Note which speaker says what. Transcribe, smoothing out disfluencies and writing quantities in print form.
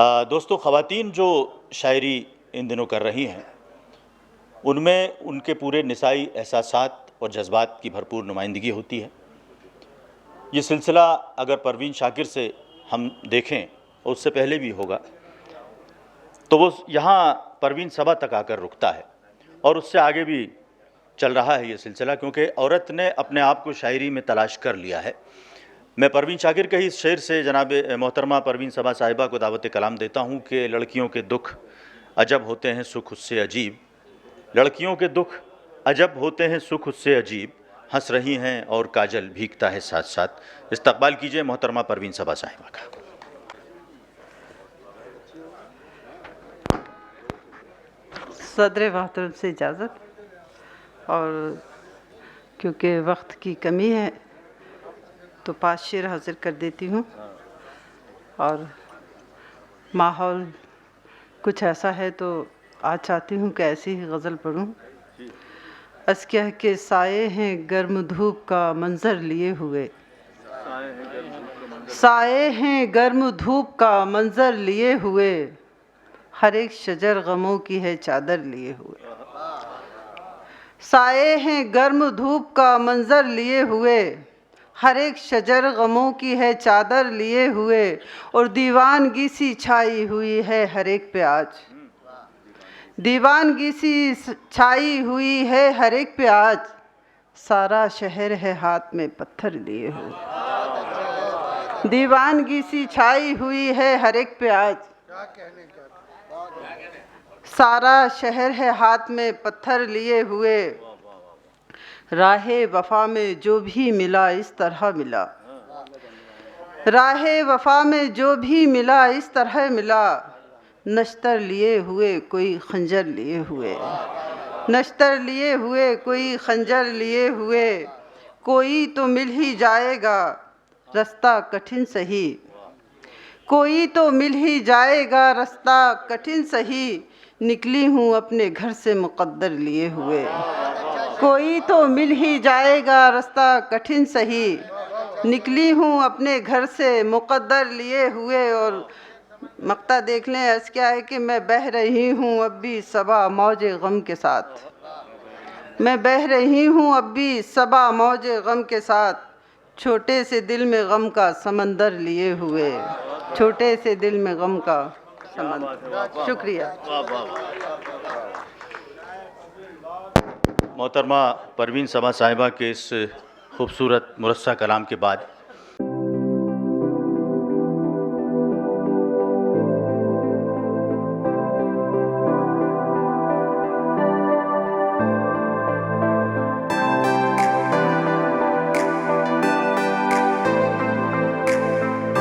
Speaker 1: दोस्तों, ख़वातीन जो शायरी इन दिनों कर रही हैं, उनमें उनके पूरे निसाई एहसासात और जज्बात की भरपूर नुमाइंदगी होती है। ये सिलसिला अगर परवीन शाकिर से हम देखें, और उससे पहले भी होगा, तो वो यहाँ परवीन सबा तक आकर रुकता है और उससे आगे भी चल रहा है ये सिलसिला, क्योंकि औरत ने अपने आप को शायरी में तलाश कर लिया है। मैं परवीन शाकिर के ही इस शेर से जनाब मोहतरमा परवीन सबा साहिबा को दावत कलाम देता हूँ कि लड़कियों के दुख अजब होते हैं, सुख उससे अजीब। लड़कियों के दुख अजब होते हैं, सुख उससे अजीब। हंस रही हैं और काजल भीगता है साथ साथ। इस्तकबाल कीजिए मोहतरमा परवीन सबा साहिबा का।
Speaker 2: सदर मोहतरम से इजाज़त, और क्योंकि वक्त की कमी है तो 5 शेर हाजिर कर देती हूँ। और माहौल कुछ ऐसा है तो आज चाहती हूँ कि ऐसी ही गज़ल पढ़ूँ। अस्किया के साए हैं गर्म धूप का मंज़र लिए हुए, साए हैं गर्म धूप का मंज़र लिए हुए, हर एक शजर गमों की है चादर लिए हुए। साए हैं गर्म धूप का मंज़र लिए हुए, हर एक शजर गमों की है चादर लिए हुए, और दीवानगी सी छाई हुई है हर एक पे आज। दीवानगी सी छाई हुई है हर एक पे आज, सारा शहर है हाथ में पत्थर लिए हुए। दीवानगी सी छाई हुई है हर एक पे आज, सारा शहर है हाथ में पत्थर लिए हुए। राहे वफा में जो भी मिला इस तरह मिला, राहे वफा में जो भी मिला इस तरह मिला, नश्तर लिए हुए कोई खंजर लिए हुए, नश्तर लिए हुए कोई खंजर लिए हुए, कोई तो मिल ही जाएगा रास्ता कठिन सही, कोई तो मिल ही जाएगा रास्ता कठिन सही, निकली हूँ अपने घर से मुक़द्दर लिए हुए। कोई तो मिल ही जाएगा रास्ता कठिन सही, निकली हूँ अपने घर से मुक़द्दर लिए हुए। और मक्ता देख लें, अर्ज़ क्या है कि मैं बह रही हूँ अब भी सबा मौजे गम के साथ, मैं बह रही हूँ अब भी सबा मौजे गम के साथ, छोटे से दिल में गम का समंदर लिए हुए, छोटे से दिल में गम का समंदर। शुक्रिया।
Speaker 1: मोहतरमा परवीन सबा साहिबा के इस खूबसूरत मुरस्सा कलाम के बाद